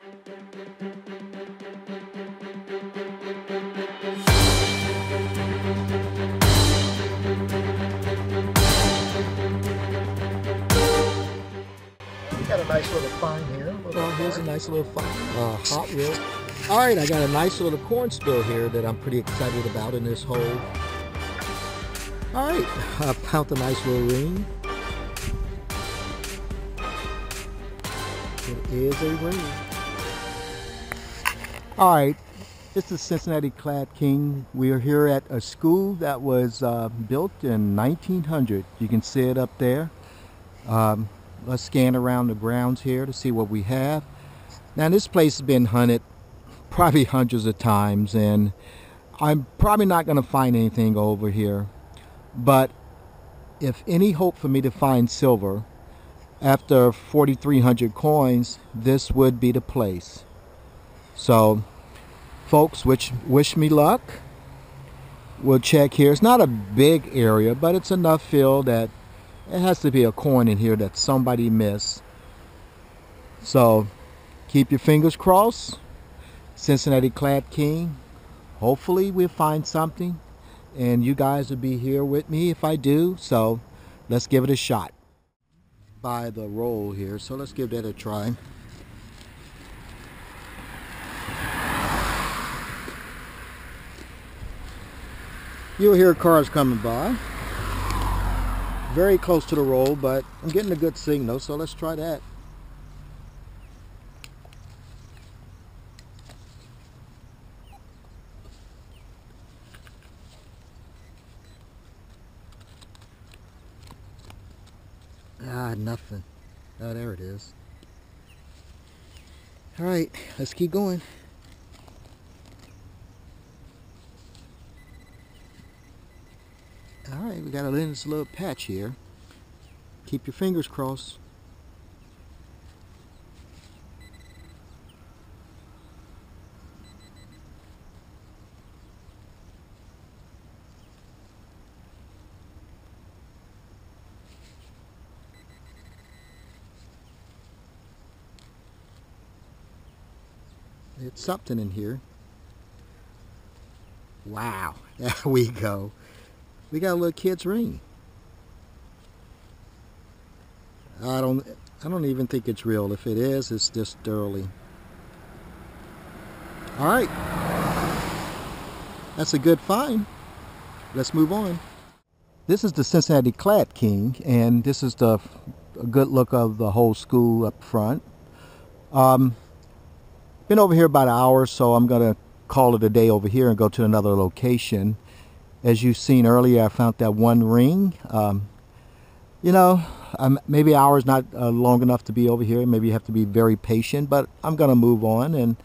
Got a nice little find here. Well, here's a nice little Hot Wheel. All right, I got a nice little corn spill here that I'm pretty excited about in this hole. All right, I found a nice little ring. It is a ring. All right, this is Cincinnati Clad King. We are here at a school that was built in 1900. You can see it up there. Let's scan around the grounds here to see what we have. Now this place has been hunted probably hundreds of times, and I'm probably not going to find anything over here. But if any hope for me to find silver after 4,300 coins, this would be the place. So folks, wish me luck. We'll check here. It's not a big area, but it's enough fill that it has to be a coin in here that somebody missed. So keep your fingers crossed. Cincinnati Clad King. Hopefully we'll find something, and you guys will be here with me if I do. So let's give it a shot. By the roll here, so let's give that a try. You'll hear cars coming by. Very close to the roll, but I'm getting a good signal, so let's try that. Nothing. Oh, there it is. All right, let's keep going. All right, we got a nice little patch here. Keep your fingers crossed. It's something in here. Wow, there we go. We got a little kid's ring. I don't even think it's real. If it is, it's just early. All right, that's a good find. Let's move on. This is the Cincinnati Clad King, and this is a good look of the whole school up front. Been over here about an hour, so I'm gonna call it a day over here and go to another location. As you've seen earlier, I found that one ring. You know, maybe an hour is not long enough to be over here. Maybe you have to be very patient, but I'm gonna move on, and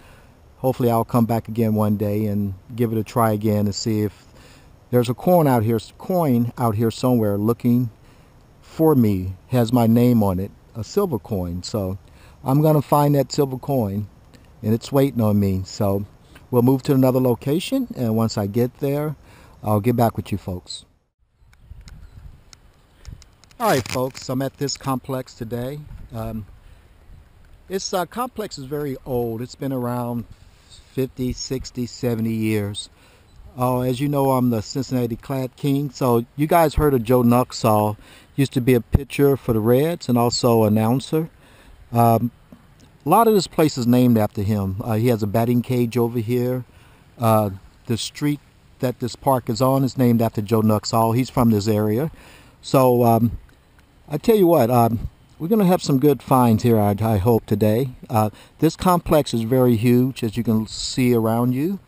hopefully I'll come back again one day and give it a try again and see if there's a coin out here somewhere looking for me, has my name on it, a silver coin. So I'm gonna find that silver coin, and it's waiting on me. So we'll move to another location, and once I get there, I'll get back with you folks. All right, folks, I'm at this complex today. This complex is very old. It's been around 50, 60, 70 years. As you know, I'm the Cincinnati Clad King. So you guys heard of Joe Nuxhall. Used to be a pitcher for the Reds and also announcer. A lot of this place is named after him. He has a batting cage over here. The street that this park is on is named after Joe Nuxhall. He's from this area. So I tell you what, we're going to have some good finds here, I hope, today. This complex is very huge, as you can see around you.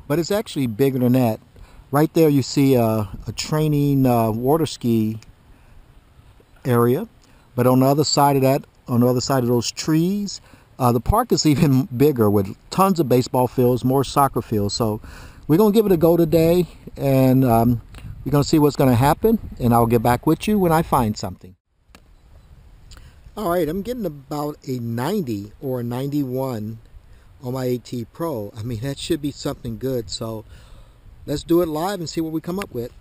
But it's actually bigger than that. Right there you see a training water ski area. But on the other side of that, on the other side of those trees, the park is even bigger with tons of baseball fields, more soccer fields. So we're going to give it a go today, and we're going to see what's going to happen, and I'll get back with you when I find something. All right, I'm getting about a 90 or a 91 on my AT Pro. I mean, that should be something good. So let's do it live and see what we come up with.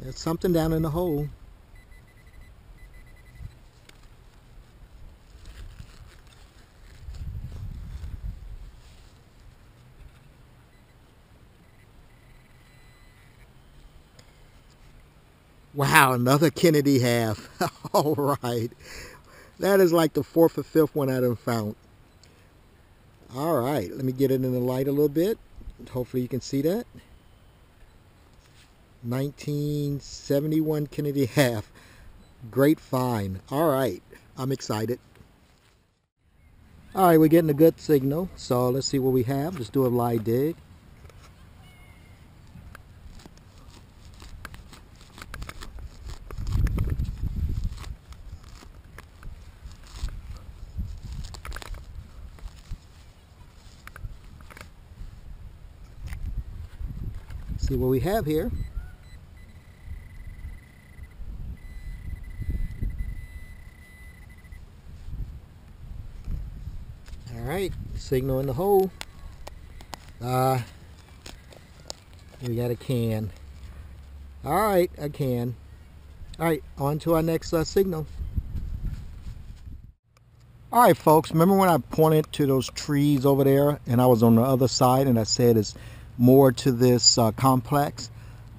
There's something down in the hole. Wow, another Kennedy half. All right. That is like the fourth or fifth one I done found. All right, let me get it in the light a little bit. Hopefully you can see that. 1971 Kennedy half. Great find. All right, I'm excited. All right, we're getting a good signal. So let's see what we have. Let's do a live dig. See what we have here. All right, signal in the hole. We got a can. All right, a can. All right, on to our next signal. All right, folks, remember when I pointed to those trees over there and I was on the other side and I said it's more to this complex?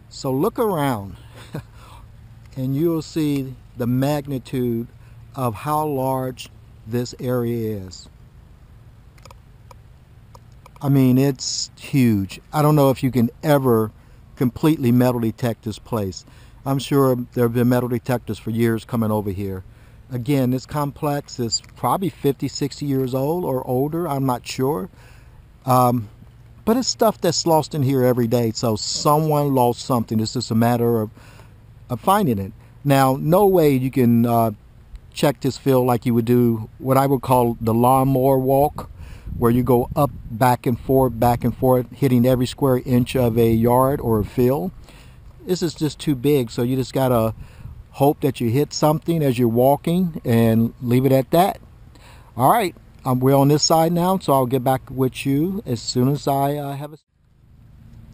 So look around and you'll see the magnitude of how large this area is. I mean, it's huge. I don't know if you can ever completely metal detect this place. I'm sure there have been metal detectors for years coming over here. Again, this complex is probably 50, 60 years old or older. I'm not sure. But it's stuff that's lost in here every day. So someone lost something. It's just a matter of finding it. Now, no way you can check this field like you would do what I would call the lawnmower walk, where you go up, back and forth, hitting every square inch of a yard or a field. This is just too big, so you just gotta hope that you hit something as you're walking and leave it at that. All right, we're on this side now, so I'll get back with you as soon as I have a...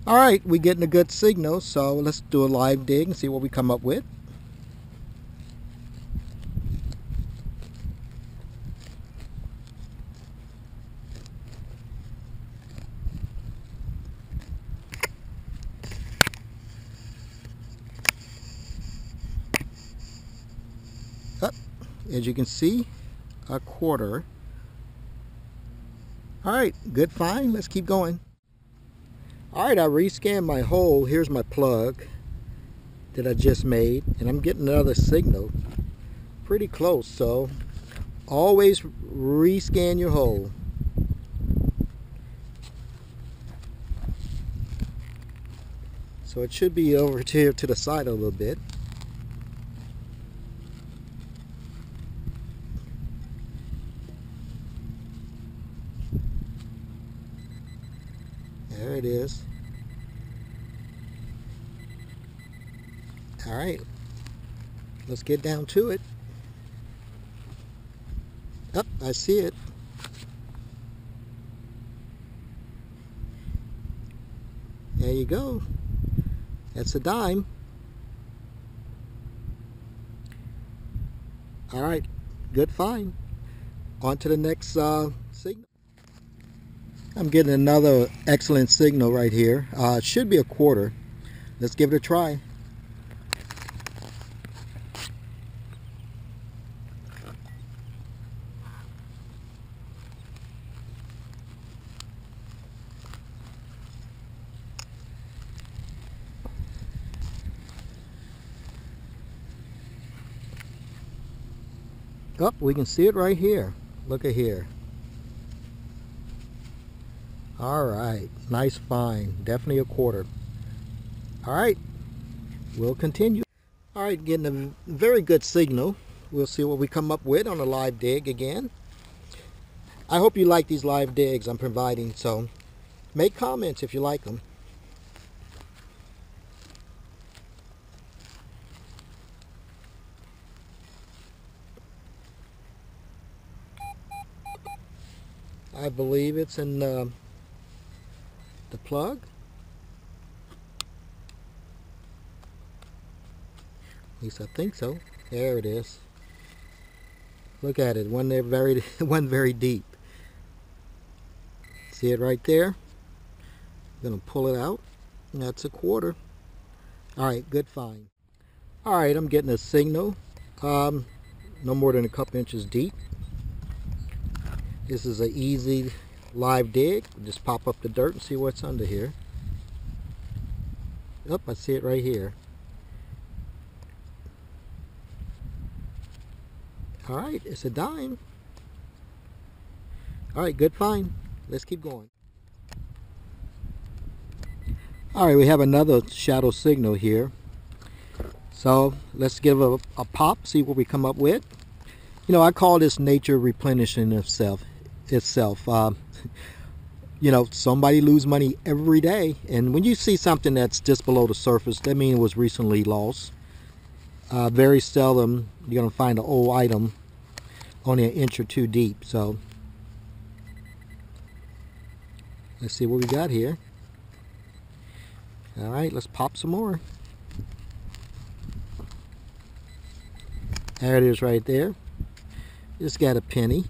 All right, we're getting a good signal, so let's do a live dig and see what we come up with. As you can see, a quarter. All right, good find. Let's keep going. All right, I rescanned my hole. Here's my plug that I just made, and I'm getting another signal pretty close. So always rescan your hole. So it should be over here to the side a little bit. There it is. All right, let's get down to it. Oh, I see it. There you go. That's a dime. All right, good find. On to the next signal. I'm getting another excellent signal right here. It should be a quarter. Let's give it a try. Oh, we can see it right here. Look at here. All right, nice find. Definitely a quarter. All right, we'll continue. All right, getting a very good signal. We'll see what we come up with on a live dig again. I hope you like these live digs I'm providing, so make comments if you like them. I believe it's in the plug. At least I think so. There it is. Look at it. One there very one very deep. See it right there? I'm gonna pull it out. And that's a quarter. Alright, good find. Alright, I'm getting a signal. No more than a couple inches deep. This is an easy live dig. Just pop up the dirt and see what's under here. Oh, I see it right here. Alright, it's a dime. Alright, good find. Let's keep going. Alright, we have another shadow signal here. So let's give a pop, see what we come up with. You know, I call this nature replenishing itself. You know, somebody lose money every day, and when you see something that's just below the surface, that means it was recently lost. Very seldom you're gonna find an old item only an inch or two deep. So let's see what we got here. All right, let's pop some more. There it is right there. Just got a penny.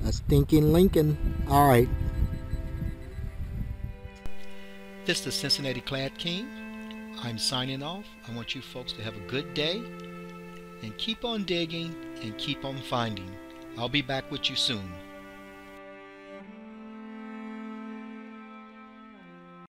A stinking Lincoln. All right. This is the Cincinnati Clad King. I'm signing off. I want you folks to have a good day and keep on digging and keep on finding. I'll be back with you soon.